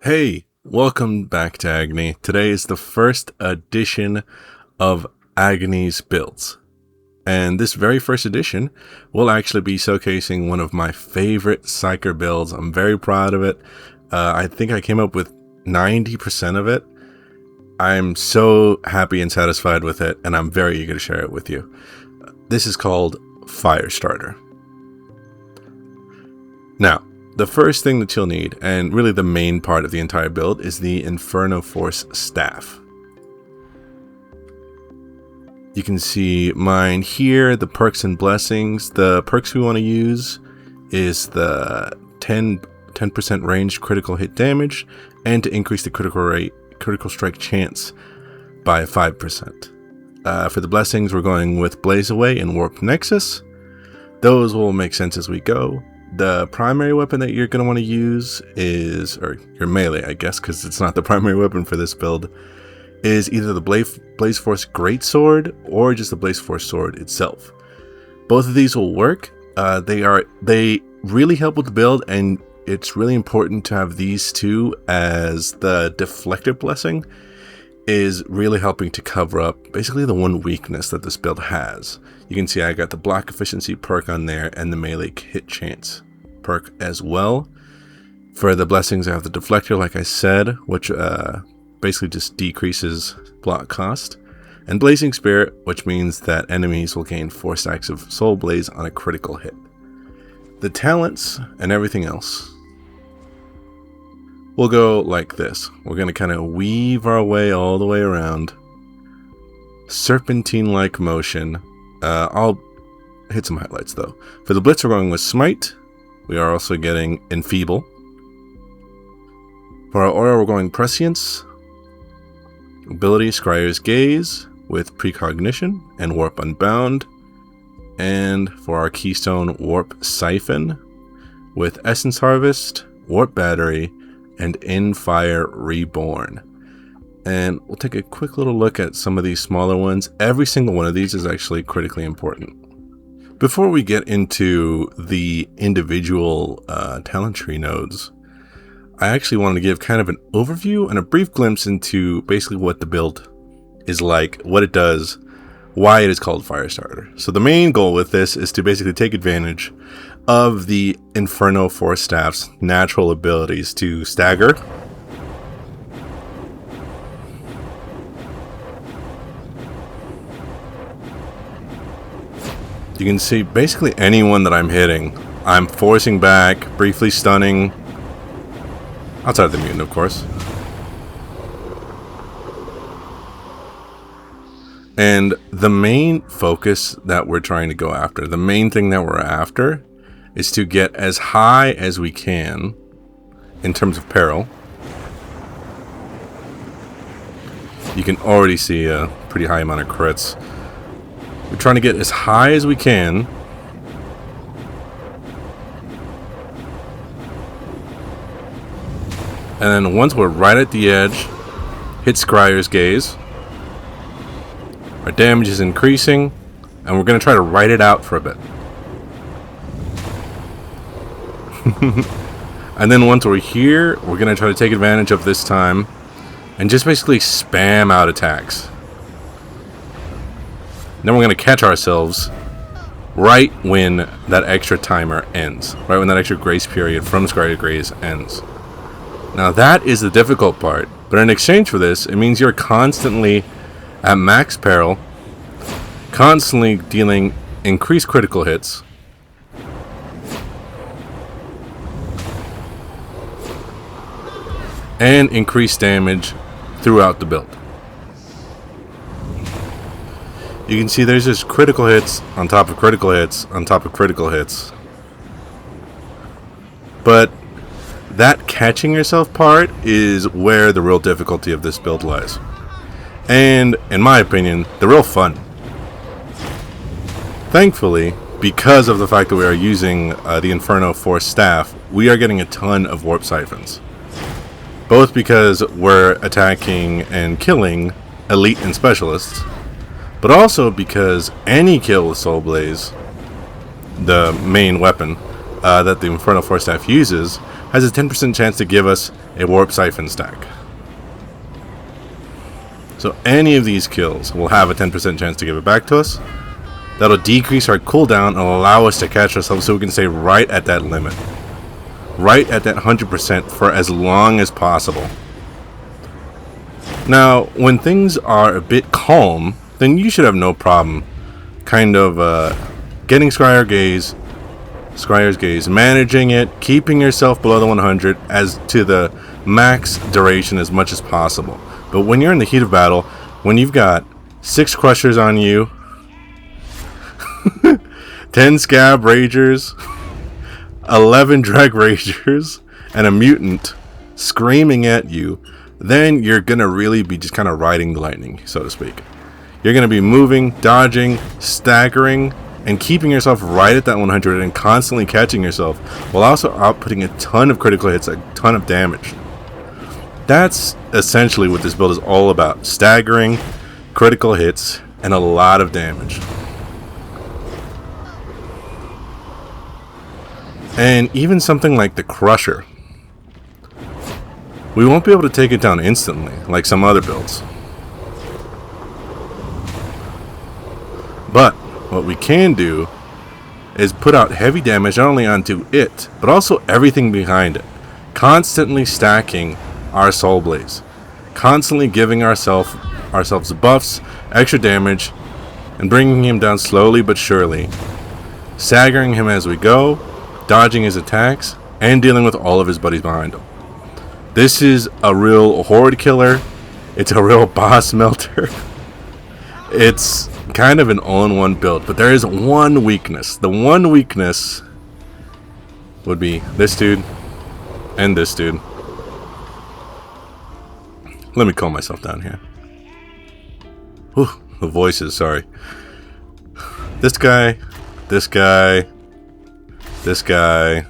Hey, welcome back to Agni. Today is the first edition of Agni's builds. And this very first edition will actually be showcasing one of my favorite Psyker builds. I'm very proud of it. I think I came up with 90% of it. I'm so happy and satisfied with it, and I'm very eager to share it with you. This is called Firestarter. Now, the first thing that you'll need, and really the main part of the entire build, is the Inferno Force Staff. You can see mine here, the perks and blessings. The perks we want to use is the 10% range critical hit damage, and to increase the critical strike chance by 5%. For the blessings, we're going with Blaze Away and Warp Nexus. Those will make sense as we go. The primary weapon that you're going to want to use is, or your melee, I guess, because it's not the primary weapon for this build, is either the Blaze Force Greatsword or just the Blaze Force Sword itself. Both of these will work. They really help with the build, and it's really important to have these two, as the Deflector Blessing is really helping to cover up basically the one weakness that this build has. You can see I got the block efficiency perk on there and the melee hit chance perk as well. For the blessings, I have the Deflector, like I said, which basically just decreases block cost, and Blazing Spirit, which means that enemies will gain 4 stacks of Soul Blaze on a critical hit. The talents and everything else will go like this. We're going to kind of weave our way all the way around. Serpentine-like motion. I'll hit some highlights though. For the Blitz, we're going with Smite. We are also getting Enfeeble. For our Aura, we're going Prescience. Ability, Scryer's Gaze with Precognition and Warp Unbound. And for our Keystone, Warp Siphon with Essence Harvest, Warp Battery, and In Fire Reborn. And we'll take a quick little look at some of these smaller ones. Every single one of these is actually critically important. Before we get into the individual talent tree nodes, I actually wanted to give kind of an overview and a brief glimpse into basically what the build is like, what it does, why it is called Firestarter. So the main goal with this is to basically take advantage of the Inferno Force Staff's natural abilities to stagger, you can see basically anyone that I'm hitting, I'm forcing back, briefly stunning, outside of the mutant, of course. And the main focus that we're trying to go after, the main thing that we're after, is to get as high as we can in terms of peril. You can already see a pretty high amount of crits. We're trying to get as high as we can. And then once we're right at the edge, hit Scryer's Gaze. Our damage is increasing, and we're going to try to ride it out for a bit. And then once we're here, we're going to try to take advantage of this time and just basically spam out attacks. Then we're going to catch ourselves right when that extra timer ends, right when that extra grace period from Scryer's Gaze ends. Now that is the difficult part, but in exchange for this, it means you're constantly at max peril, constantly dealing increased critical hits, and increased damage throughout the build. You can see there's just critical hits on top of critical hits on top of critical hits. But that catching yourself part is where the real difficulty of this build lies. And, in my opinion, the real fun. Thankfully, because of the fact that we are using the Inferno Force Staff, we are getting a ton of Warp Siphons. Both because we're attacking and killing elite and specialists, but also because any kill with Soul Blaze, the main weapon that the Inferno Force Staff uses, has a 10% chance to give us a Warp Siphon stack. So any of these kills will have a 10% chance to give it back to us. That'll decrease our cooldown and allow us to catch ourselves so we can stay right at that limit. Right at that 100% for as long as possible. Now, when things are a bit calm, then you should have no problem kind of getting Scryer's Gaze, managing it, keeping yourself below the 100 as to the max duration as much as possible. But when you're in the heat of battle, when you've got 6 Crushers on you, 10 Scab Ragers, 11 Dreg Ragers, and a Mutant screaming at you, then you're going to really be just kind of riding the lightning, so to speak. You're going to be moving, dodging, staggering, and keeping yourself right at that 100 and constantly catching yourself while also outputting a ton of critical hits, a ton of damage. That's essentially what this build is all about. Staggering, critical hits, and a lot of damage. And even something like the Crusher, we won't be able to take it down instantly like some other builds. But what we can do is put out heavy damage not only onto it, but also everything behind it. Constantly stacking our Soul Blaze. Constantly giving ourselves buffs, extra damage, and bringing him down slowly but surely. Staggering him as we go, dodging his attacks, and dealing with all of his buddies behind him. This is a real horde killer. It's a real boss melter. It's kind of an all-in-one build, but there is one weakness. The one weakness would be this dude and this dude. Let me calm myself down here. Whew, the voices, sorry. This guy, this guy, this guy.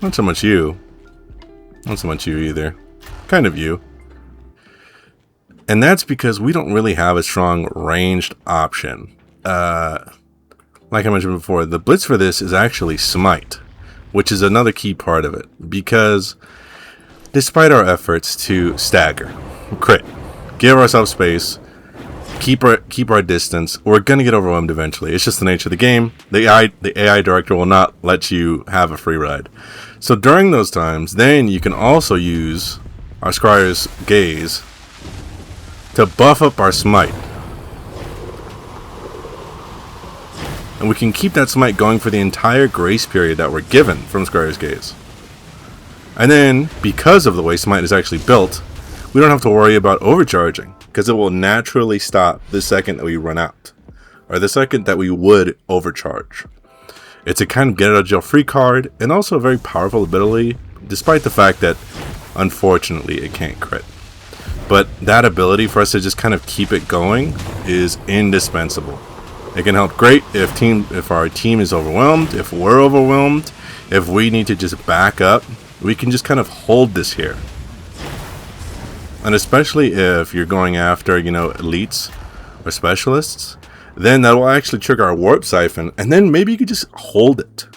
Not so much you. Not so much you either. Kind of you. And that's because we don't really have a strong ranged option. Like I mentioned before, the blitz for this is actually Smite, which is another key part of it. Because despite our efforts to stagger, crit, give ourselves space, keep our distance, we're going to get overwhelmed eventually. It's just the nature of the game. The AI director will not let you have a free ride. So during those times, then you can also use our Scryer's Gaze to buff up our Smite. And we can keep that Smite going for the entire grace period that we're given from Scryer's Gaze. And then, because of the way Smite is actually built, we don't have to worry about overcharging, because it will naturally stop the second that we run out, or the second that we would overcharge. It's a kind of get out of jail free card, and also a very powerful ability, despite the fact that, unfortunately, it can't crit. But that ability for us to just kind of keep it going is indispensable. It can help great if our team is overwhelmed, if we're overwhelmed, if we need to just back up, we can just kind of hold this here. And especially if you're going after, elites or specialists, then that will actually trigger our Warp Siphon, and then maybe you could just hold it.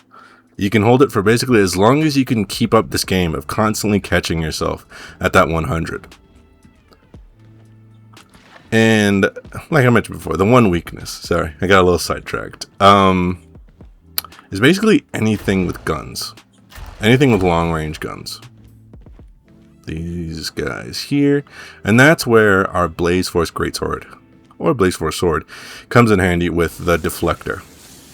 You can hold it for basically as long as you can keep up this game of constantly catching yourself at that 100. And like I mentioned before, the one weakness, sorry, I got a little sidetracked, is basically anything with guns. Anything with long range guns. These guys here. And that's where our Blaze Force Greatsword, or Blaze Force Sword, comes in handy with the deflector.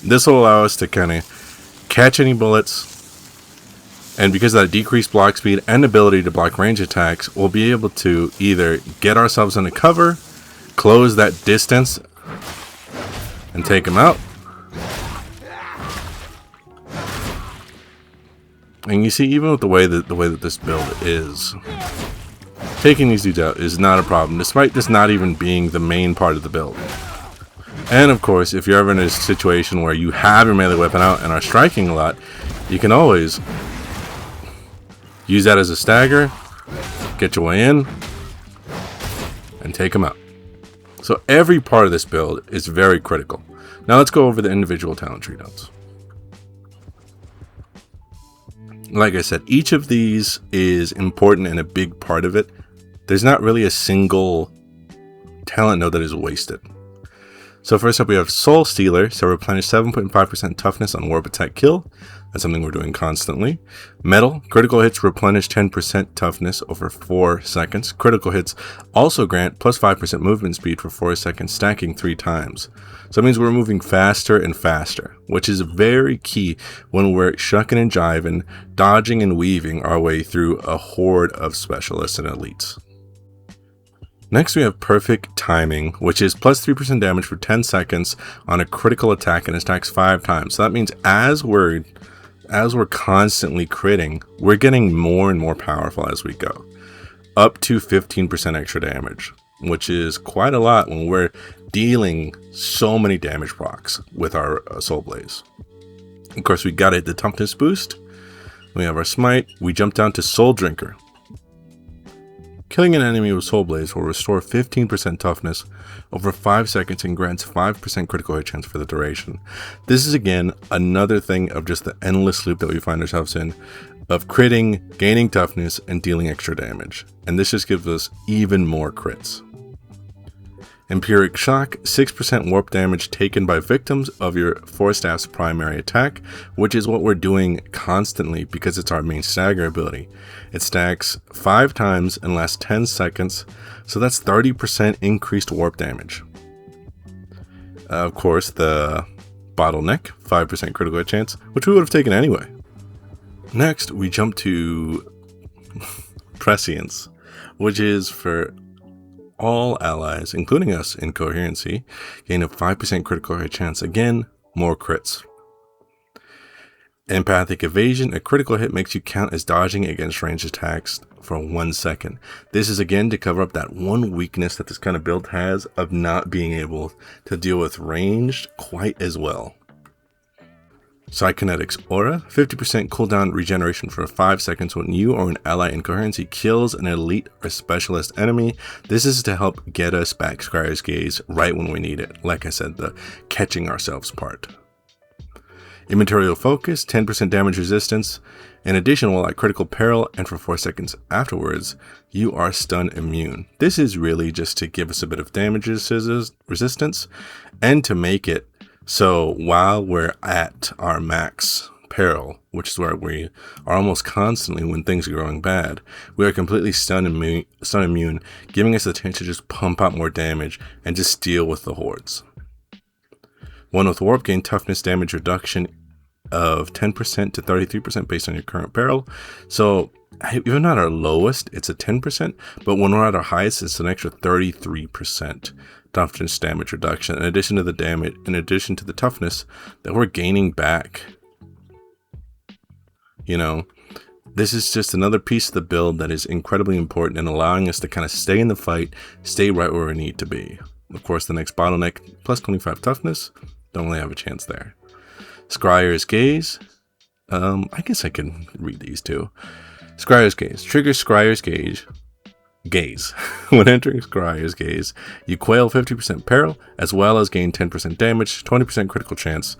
This will allow us to kind of catch any bullets, and because of that decreased block speed and ability to block range attacks, we'll be able to either get ourselves into cover, close that distance, and take them out. And you see, even with the way that this build is, taking these dudes out is not a problem, despite this not even being the main part of the build. And of course, if you're ever in a situation where you have your melee weapon out and are striking a lot, you can always use that as a stagger, get your way in, and take them out. So every part of this build is very critical. Now let's go over the individual talent tree notes. Like I said, each of these is important and a big part of it. There's not really a single talent node that is wasted. So first up we have Soul Stealer, so replenish 7.5% toughness on warp attack kill. That's something we're doing constantly. Metal, critical hits replenish 10% toughness over 4 seconds. Critical hits also grant plus 5% movement speed for 4 seconds, stacking 3 times. So it means we're moving faster and faster, which is very key when we're shucking and jiving, dodging and weaving our way through a horde of specialists and elites. Next we have Perfect Timing, which is plus 3% damage for 10 seconds on a critical attack and attacks 5 times. So that means as we're constantly critting, we're getting more and more powerful as we go. Up to 15% extra damage, which is quite a lot when we're dealing so many damage procs with our Soul Blaze. Of course, we got it, the toughness boost. We have our Smite. We jump down to Soul Drinker. Killing an enemy with Soul Blaze will restore 15% toughness over 5 seconds and grants 5% critical hit chance for the duration. This is again another thing of just the endless loop that we find ourselves in of critting, gaining toughness, and dealing extra damage. And this just gives us even more crits. Empiric Shock, 6% warp damage taken by victims of your Force Staff's primary attack, which is what we're doing constantly because it's our main stagger ability. It stacks 5 times and lasts 10 seconds, so that's 30% increased warp damage. Of course, the Bottleneck, 5% critical hit chance, which we would have taken anyway. Next, we jump to Prescience, which is for all allies, including us in Coherency, gain a 5% critical hit chance. Again, more crits. Empathic Evasion, a critical hit makes you count as dodging against ranged attacks for 1 second. This is again to cover up that one weakness that this kind of build has of not being able to deal with ranged quite as well. Psykinetics Aura, 50% cooldown regeneration for 5 seconds when you or an ally in Coherency kills an elite or specialist enemy. This is to help get us back Scryer's Gaze right when we need it. Like I said, the catching ourselves part. Immaterial Focus, 10% damage resistance. In addition, while at critical peril and for 4 seconds afterwards, you are stun immune. This is really just to give us a bit of damage resistance and to make it so while we're at our max peril, which is where we are almost constantly when things are going bad, we are completely stun immune, giving us the chance to just pump out more damage and just deal with the hordes. One with Warp, gain toughness damage reduction of 10% to 33% based on your current peril. So even at our lowest, it's a 10%, but when we're at our highest, it's an extra 33%. Toughness damage reduction in addition to the toughness that we're gaining back. You know, this is just another piece of the build that is incredibly important in allowing us to kind of stay in the fight, stay right where we need to be. Of course, the next Bottleneck, plus 25 toughness, don't really have a chance there. Scryer's Gaze, I guess I can read these too. Scryer's Gaze, triggers Scryer's Gaze. When entering Scryer's Gaze, you quail 50% peril, as well as gain 10% damage, 20% critical chance,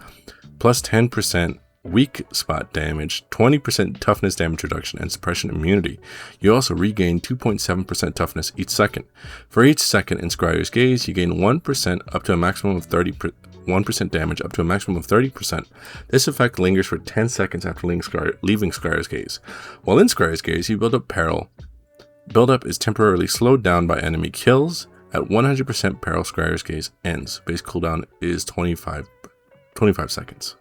plus 10% weak spot damage, 20% toughness damage reduction, and suppression immunity. You also regain 2.7% toughness each second. For each second in Scryer's Gaze, you gain 1% up to a maximum of 1% damage up to a maximum of 30%. This effect lingers for 10 seconds after leaving Scryer's Gaze. While in Scryer's Gaze, you build up peril. Buildup is temporarily slowed down by enemy kills. At 100% peril, Scryer's Gaze ends. Base cooldown is 25 seconds.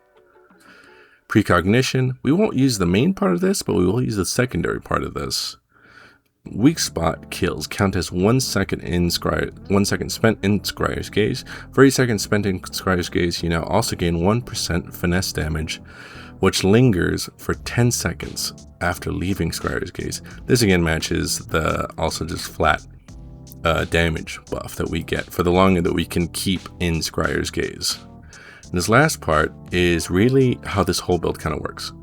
Precognition. We won't use the main part of this, but we will use the secondary part of this. Weak spot kills count as 1 second spent in Scryer's Gaze. For each second spent in Scryer's Gaze, you now also gain 1% finesse damage, which lingers for 10 seconds after leaving Scryer's Gaze. This again matches the also just flat damage buff that we get for the longer that we can keep in Scryer's Gaze. And this last part is really how this whole build kind of works.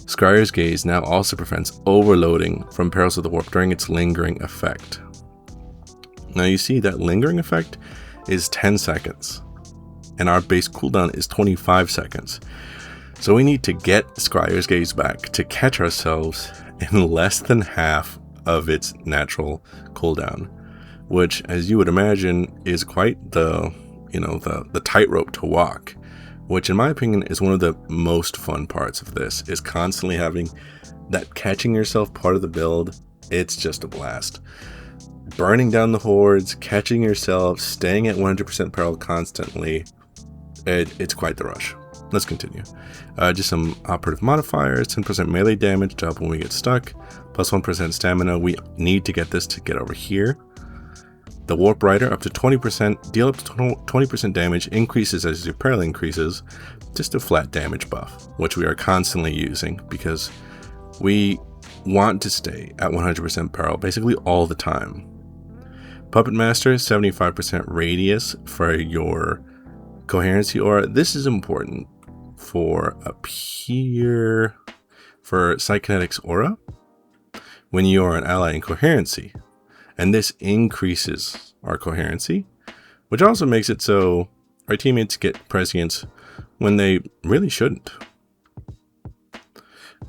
Scryer's Gaze now also prevents overloading from Perils of the Warp during its lingering effect. Now you see that lingering effect is 10 seconds, and our base cooldown is 25 seconds. So we need to get Scryer's Gaze back to catch ourselves in less than half of its natural cooldown, which, as you would imagine, is quite the tightrope to walk, which in my opinion is one of the most fun parts of this, is constantly having that catching yourself part of the build. It's just a blast. Burning down the hordes, catching yourself, staying at 100% peril constantly. It's quite the rush. Let's continue. Just some operative modifiers, 10% melee damage to help when we get stuck, plus 1% stamina. We need to get this to get over here. The Warp Rider, up to 20%, deal up to 20% damage, increases as your peril increases, just a flat damage buff, which we are constantly using because we want to stay at 100% peril basically all the time. Puppet Master, 75% radius for your coherency aura. This is important for up here for Psykinetics aura when you are an ally in coherency, and this increases our coherency, which also makes it so our teammates get prescience when they really shouldn't.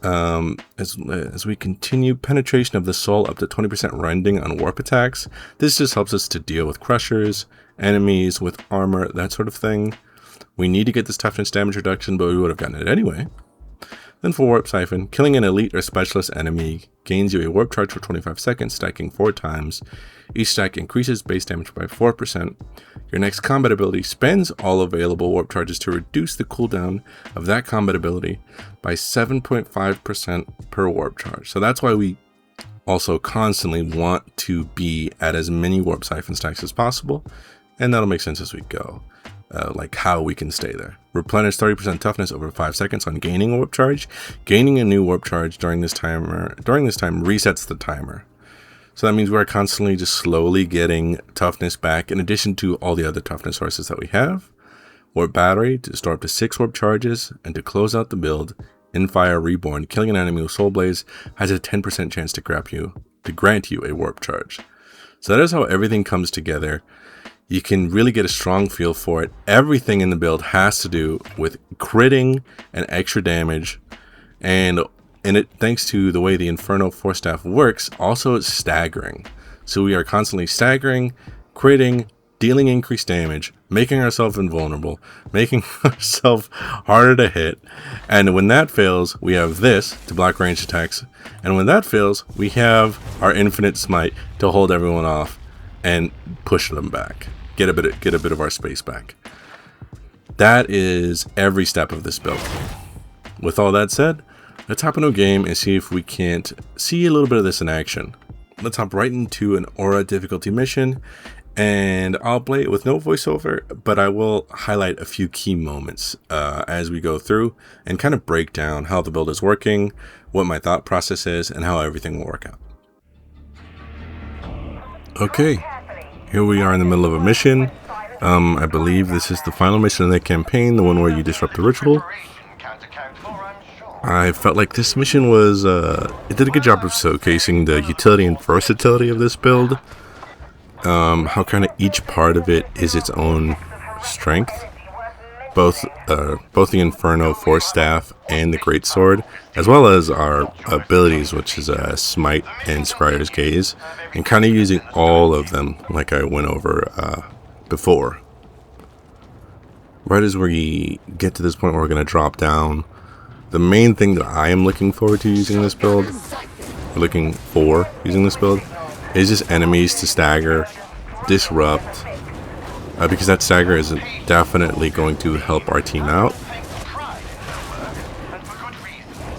As we continue, penetration of the soul up to 20% rending on warp attacks. This just helps us to deal with crushers, enemies with armor, that sort of thing. We need to get this toughness damage reduction, but we would have gotten it anyway. Then for Warp Siphon, killing an elite or specialist enemy gains you a warp charge for 25 seconds, stacking 4 times. Each stack increases base damage by 4%. Your next combat ability spends all available warp charges to reduce the cooldown of that combat ability by 7.5% per warp charge. So that's why we also constantly want to be at as many Warp Siphon stacks as possible, and that'll make sense as we go. Like how we can stay there. Replenish 30% toughness over 5 seconds on gaining a warp charge. Gaining a new warp charge during this time resets the timer. So that means we're constantly just slowly getting toughness back, in addition to all the other toughness sources that we have. Warp Battery to store up to 6 warp charges, and to close out the build, Infire Reborn, killing an enemy with Soul Blaze has a 10% chance to grant you a warp charge. So that is how everything comes together. You can really get a strong feel for it. Everything in the build has to do with critting and extra damage, and it, thanks to the way the Inferno Force Staff works, also it's staggering. So we are constantly staggering, critting, dealing increased damage, making ourselves invulnerable, making ourselves harder to hit, and when that fails, we have this to block ranged attacks, and when that fails, we have our Infinite Smite to hold everyone off and push them back. Get a bit of our space back. That is every step of this build. With all that said, let's hop into a game and see if we can't see a little bit of this in action. Let's hop right into an aura difficulty mission, and I'll play it with no voiceover, but I will highlight a few key moments as we go through and kind of break down how the build is working, what my thought process is, and how everything will work out. Okay. Here we are in the middle of a mission. I believe this is the final mission in the campaign, the one where you disrupt the ritual. I felt like this mission was, it did a good job of showcasing the utility and versatility of this build. How kind of each part of it is its own strength. Both the Inferno Force Staff and the Greatsword, as well as our abilities, which is Smite and Scryer's Gaze, and kind of using all of them like I went over before. Right as we get to this point where we're going to drop down, the main thing that I am looking forward to using this build, is just enemies to stagger, disrupt, because that stagger is definitely going to help our team out.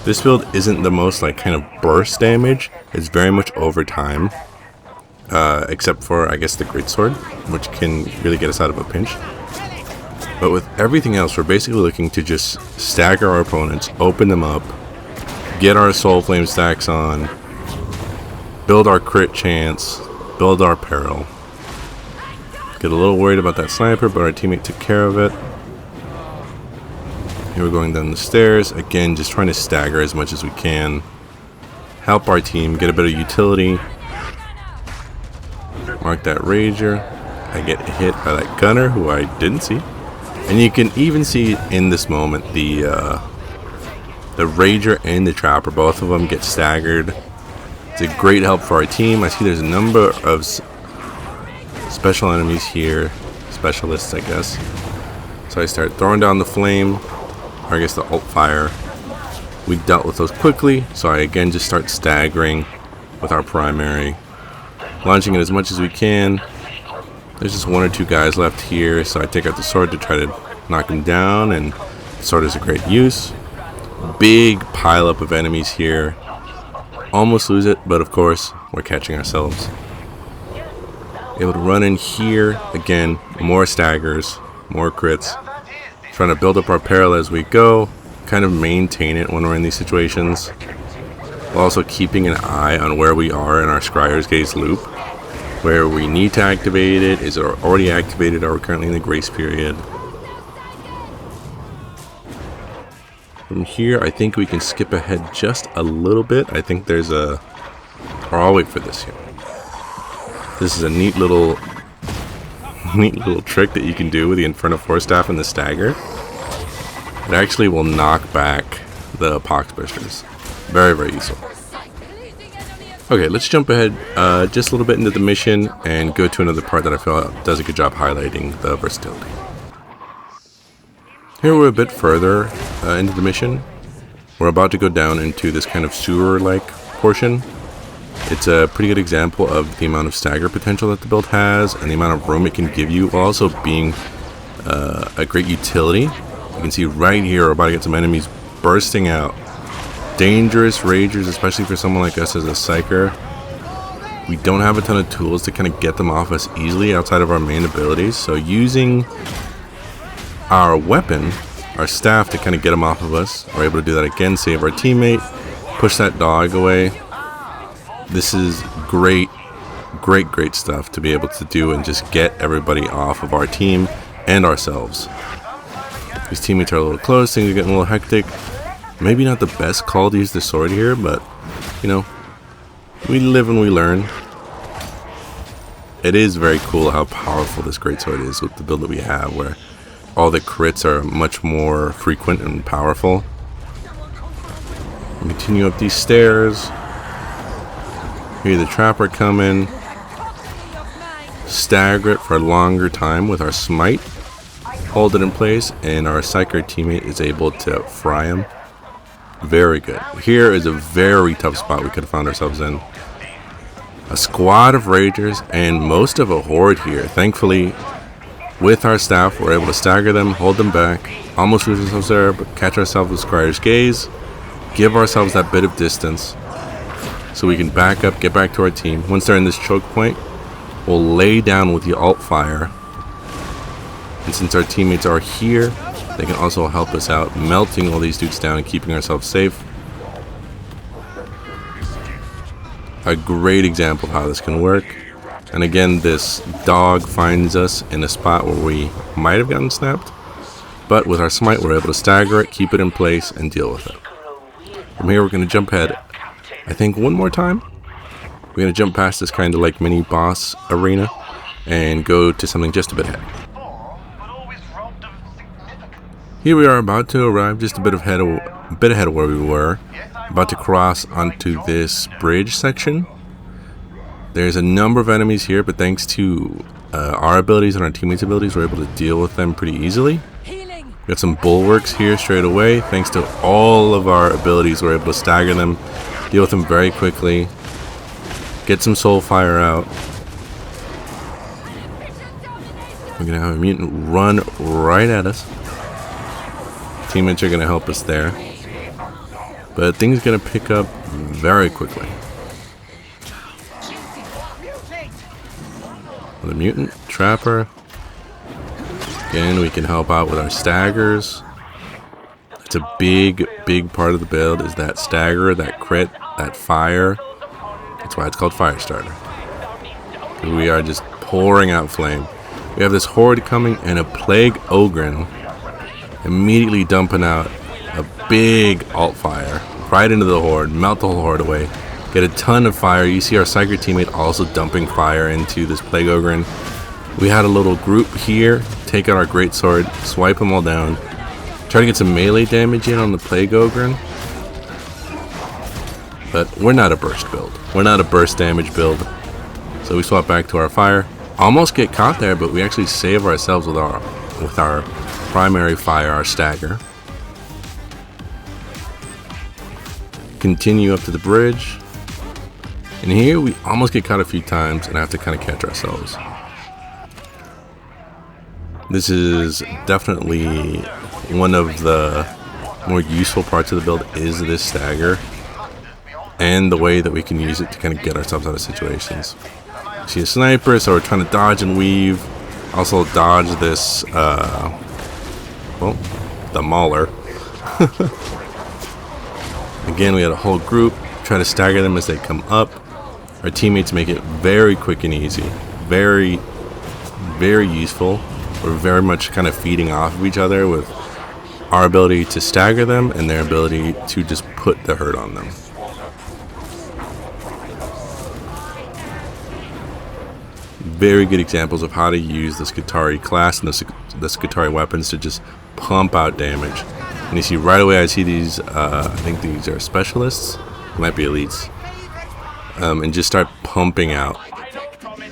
This build isn't the most like kind of burst damage. It's very much over time, except for I guess the Greatsword, which can really get us out of a pinch. But with everything else, we're basically looking to just stagger our opponents, open them up, get our Soul Flame stacks on, build our crit chance, build our peril. Get a little worried about that sniper, but our teammate took care of it. Here we're going down the stairs. Again, just trying to stagger as much as we can. Help our team get a bit of utility. Mark that Rager. I get hit by that Gunner, who I didn't see. And you can even see in this moment the The Rager and the Trapper, both of them get staggered. It's a great help for our team. I see there's a number of special enemies here. Specialists, I guess. So I start throwing down the flame, or I guess the alt fire. We dealt with those quickly, so I again just start staggering with our primary. Launching it as much as we can. There's just 1 or 2 guys left here, so I take out the sword to try to knock them down, and the sword is a great use. Big pileup of enemies here. Almost lose it, but of course, we're catching ourselves. Able to run in here, again, more staggers, more crits. Trying to build up our peril as we go, kind of maintain it when we're in these situations. While also keeping an eye on where we are in our Scryer's Gaze loop. Where we need to activate it, is it already activated, or we're currently in the grace period. From here, I think we can skip ahead just a little bit. I think there's a... or I'll wait for this here. This is a neat little trick that you can do with the Inferno Force Staff and the Stagger. It actually will knock back the Pox Bursters. Very, very useful. Okay, let's jump ahead just a little bit into the mission and go to another part that I feel does a good job highlighting the versatility. Here we're a bit further into the mission. We're about to go down into this kind of sewer-like portion. It's a pretty good example of the amount of stagger potential that the build has and the amount of room it can give you, while also being a great utility. You can see right here we're about to get some enemies bursting out. Dangerous Ragers, especially for someone like us as a Psyker. We don't have a ton of tools to kind of get them off us easily outside of our main abilities, so using our weapon, our staff, to kind of get them off of us, we're able to do that again, save our teammate, push that dog away. This is great stuff to be able to do and just get everybody off of our team and ourselves. These teammates are a little close, things are getting a little hectic. Maybe not the best call to use the sword here, but, you know, we live and we learn. It is very cool how powerful this greatsword is with the build that we have, where all the crits are much more frequent and powerful. We continue up these stairs. Hear the Trapper coming. Stagger it for a longer time with our smite. Hold it in place, and our Psyker teammate is able to fry him. Very good. Here is a very tough spot we could have found ourselves in. A squad of Ragers and most of a horde here. Thankfully, with our staff, we're able to stagger them, hold them back, almost lose ourselves there, but catch ourselves with Scryer's Gaze, give ourselves that bit of distance so we can back up, get back to our team. Once they're in this choke point, we'll lay down with the alt fire. And since our teammates are here, they can also help us out, melting all these dudes down and keeping ourselves safe. A great example of how this can work. And again, this dog finds us in a spot where we might have gotten snapped, but with our smite we're able to stagger it, keep it in place, and deal with it. From here we're going to jump ahead, I think one more time. We're going to jump past this kind of like mini boss arena and go to something just a bit ahead. Here we are about to arrive just a bit ahead of where we were, about to cross onto this bridge section. There's a number of enemies here, but thanks to our abilities and our teammates' abilities, we're able to deal with them pretty easily. Got some bulwarks here straight away. Thanks to all of our abilities, we're able to stagger them, deal with them very quickly, get some soul fire out. We're gonna have a mutant run right at us. Teammates are gonna help us there, but things are gonna pick up very quickly. The mutant Trapper. Again, we can help out with our staggers. It's a big part of the build, is that stagger, that crit, that fire. That's why it's called Firestarter. We are just pouring out flame. We have this horde coming and a plague ogre immediately dumping out a big alt fire right into the horde, melt the whole horde away, get a ton of fire. You see our Psyker teammate also dumping fire into this plague ogre. We had a little group here, take out our greatsword, swipe them all down, try to get some melee damage in on the plague ogre. But we're not a burst build. We're not a burst damage build. So we swap back to our fire. Almost get caught there, but we actually save ourselves with our primary fire, our stagger. Continue up to the bridge. And here we almost get caught a few times and have to kind of catch ourselves. This is definitely one of the more useful parts of the build is this stagger. And the way that we can use it to kind of get ourselves out of situations. See a sniper, so we're trying to dodge and weave. Also dodge this, well, the mauler. Again, we had a whole group. Try to stagger them as they come up. Our teammates make it very quick and easy. Very, very useful. We're very much kind of feeding off of each other with our ability to stagger them and their ability to just put the hurt on them. Very good examples of how to use the Skitarii class and the Skitarii weapons to just pump out damage. And you see right away, I see these, I think these are specialists, might be elites, and just start pumping out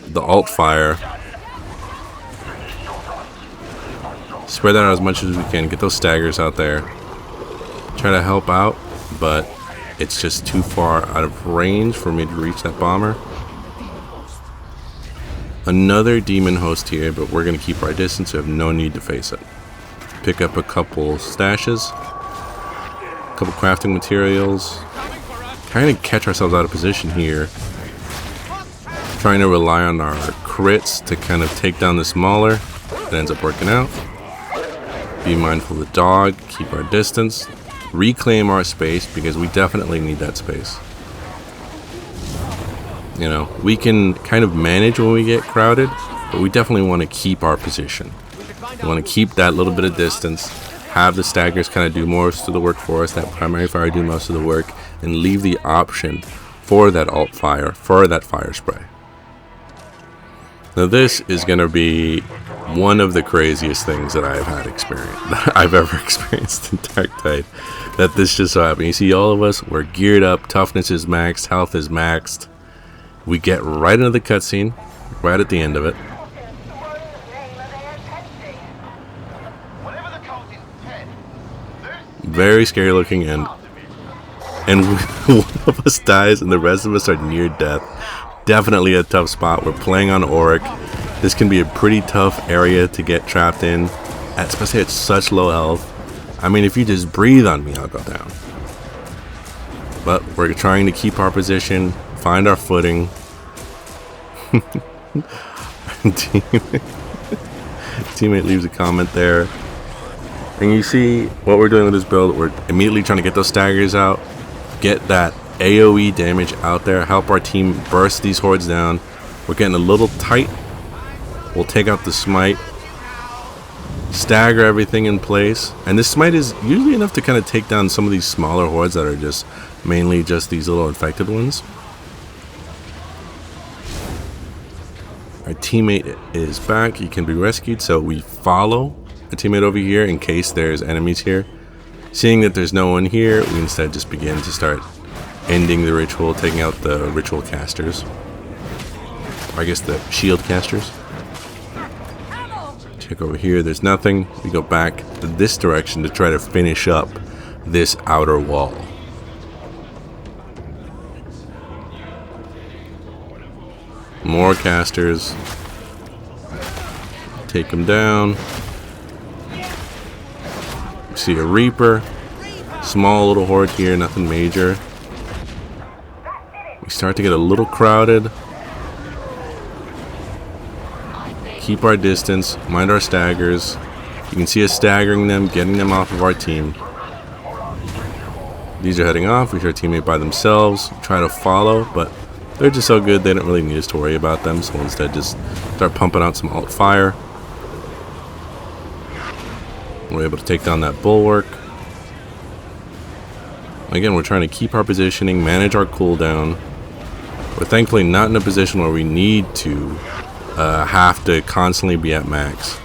the alt fire. Spread that out as much as we can, get those staggers out there, try to help out, but it's just too far out of range for me to reach that bomber. Another demon host here, but we're going to keep our distance, so we have no need to face it. Pick up a couple stashes, a couple crafting materials, kind of catch ourselves out of position here. Trying to rely on our crits to kind of take down this mauler. It ends up working out. Be mindful of the dog, keep our distance, reclaim our space because we definitely need that space. You know, we can kind of manage when we get crowded, but we definitely want to keep our position. We want to keep that little bit of distance, have the staggers kind of do most of the work for us, that primary fire do most of the work, and leave the option for that alt fire, for that fire spray. Now this is going to be one of the craziest things that I've ever experienced in Darktide. That this just so happened. You see all of us, we're geared up, toughness is maxed, health is maxed. We get right into the cutscene, right at the end of it. Very scary looking end. And one of us dies and the rest of us are near death. Definitely a tough spot. We're playing on Auric. This can be a pretty tough area to get trapped in, especially at such low health. I mean, if you just breathe on me, I'll go down. But we're trying to keep our position, find our footing. Teammate leaves a comment there. And you see what we're doing with this build. We're immediately trying to get those staggers out, get that AoE damage out there, help our team burst these hordes down. We're getting a little tight. We'll take out the smite, stagger everything in place, and this smite is usually enough to kind of take down some of these smaller hordes that are just mainly just these little infected ones. Our teammate is back. He can be rescued, so we follow a teammate over here in case there's enemies here. Seeing that there's no one here, we instead just begin to start ending the ritual, taking out the ritual casters. Or I guess the shield casters. Check over here, there's nothing. We go back to this direction to try to finish up this outer wall. More casters. Take them down. See a Reaper. Small little horde here, nothing major. We start to get a little crowded. Keep our distance, mind our staggers. You can see us staggering them, getting them off of our team. These are heading off. We hear our teammate by themselves. Try to follow, but they're just so good they don't really need us to worry about them. So instead just start pumping out some alt fire. We're able to take down that bulwark. Again, we're trying to keep our positioning, manage our cooldown. We're thankfully not in a position where we need to have to constantly be at max.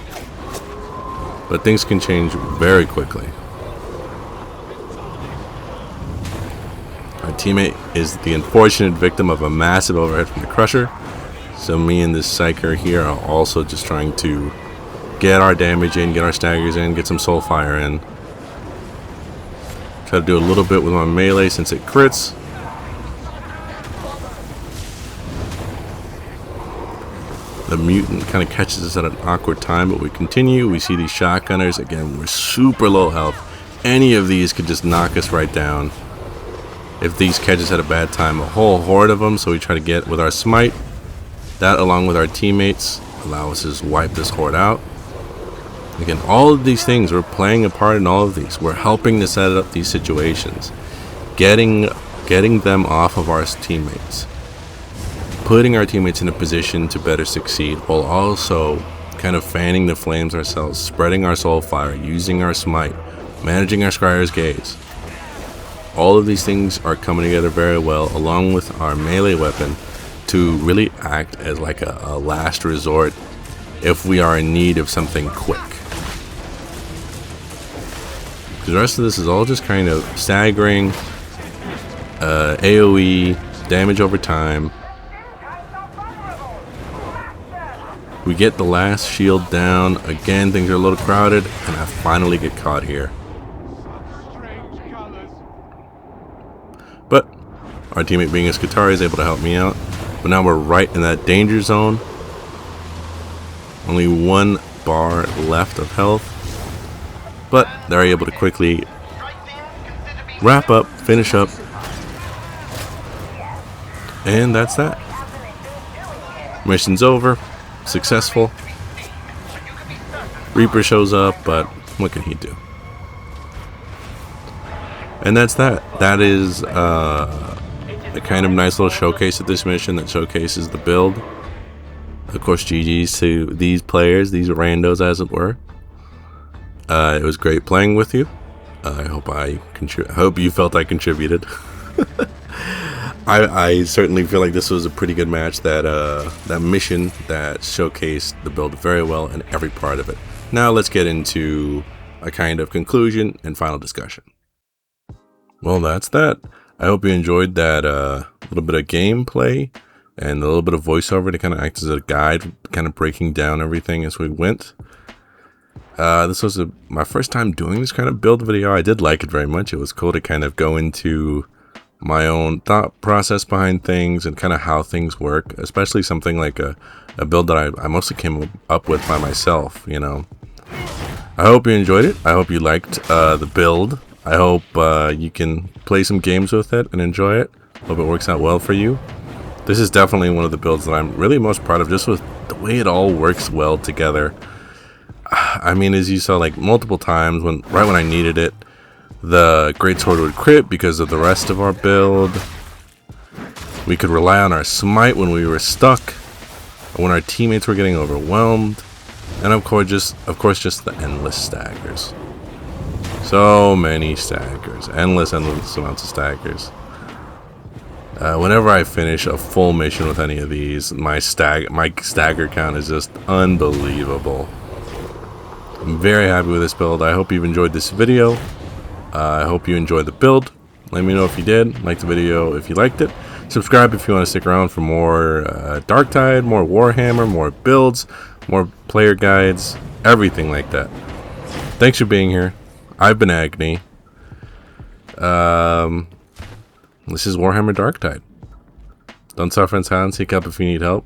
But things can change very quickly. Our teammate is the unfortunate victim of a massive overhead from the Crusher. So me and this Psyker here are also just trying to get our damage in, get our staggers in, get some soul fire in. Try to do a little bit with my melee since it crits. The mutant kind of catches us at an awkward time, but we continue. We see these shotgunners. Again, we're super low health. Any of these could just knock us right down. If these catch us at a bad time, a whole horde of them, so we try to get with our smite. That, along with our teammates, allow us to just wipe this horde out. Again, all of these things, we're playing a part in all of these. We're helping to set up these situations. Getting them off of our teammates. Putting our teammates in a position to better succeed, while also kind of fanning the flames ourselves, spreading our soul fire, using our smite, managing our Scryer's Gaze. All of these things are coming together very well, along with our melee weapon, to really act as like a last resort if we are in need of something quick. The rest of this is all just kind of staggering, AoE, damage over time. We get the last shield down. Again, things are a little crowded, and I finally get caught here. But our teammate, being a Skatari, is able to help me out. But now we're right in that danger zone. Only 1 bar left of health. But they're able to quickly wrap up, finish up. And that's that. Mission's over. Successful. Reaper shows up, but what can he do? And that's that. That is a kind of nice little showcase of this mission that showcases the build. Of course, GG's to these players, these randos as it were. It was great playing with you. I hope you felt I contributed. I certainly feel like this was a pretty good match. That mission that showcased the build very well in every part of it. Now let's get into a kind of conclusion and final discussion. Well, that's that. I hope you enjoyed that little bit of gameplay and a little bit of voiceover to kind of act as a guide, kind of breaking down everything as we went. This was my first time doing this kind of build video. I did like it very much. It was cool to kind of go into my own thought process behind things and kind of how things work, especially something like a build that I mostly came up with by myself, you know. I hope you enjoyed it. I hope you liked the build. I hope you can play some games with it and enjoy it. Hope it works out well for you. This is definitely one of the builds that I'm really most proud of, just with the way it all works well together. I mean, as you saw, like multiple times, right when I needed it, the greatsword would crit because of the rest of our build. We could rely on our smite when we were stuck, or when our teammates were getting overwhelmed, and of course just the endless staggers. So many staggers, endless amounts of staggers. Whenever I finish a full mission with any of these, my stagger count is just unbelievable. I'm very happy with this build. I hope you've enjoyed this video. I hope you enjoyed the build. Let me know if you did. Like the video if you liked it. Subscribe if you want to stick around for more Darktide, more Warhammer, more builds, more player guides, everything like that. Thanks for being here. I've been Agni. This is Warhammer Darktide. Don't suffer in silence. Seek help if you need help.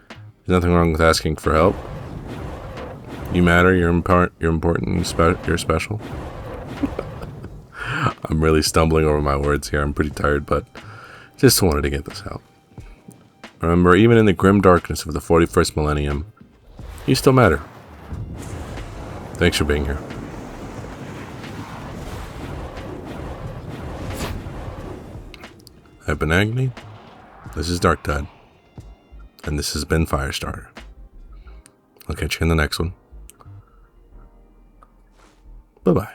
There's nothing wrong with asking for help. You matter. You're important. You're special. I'm really stumbling over my words here. I'm pretty tired, but just wanted to get this out. Remember, even in the grim darkness of the 41st millennium, you still matter. Thanks for being here. I've been Agni. This is Darktide. And this has been Firestarter. I'll catch you in the next one. Bye-bye.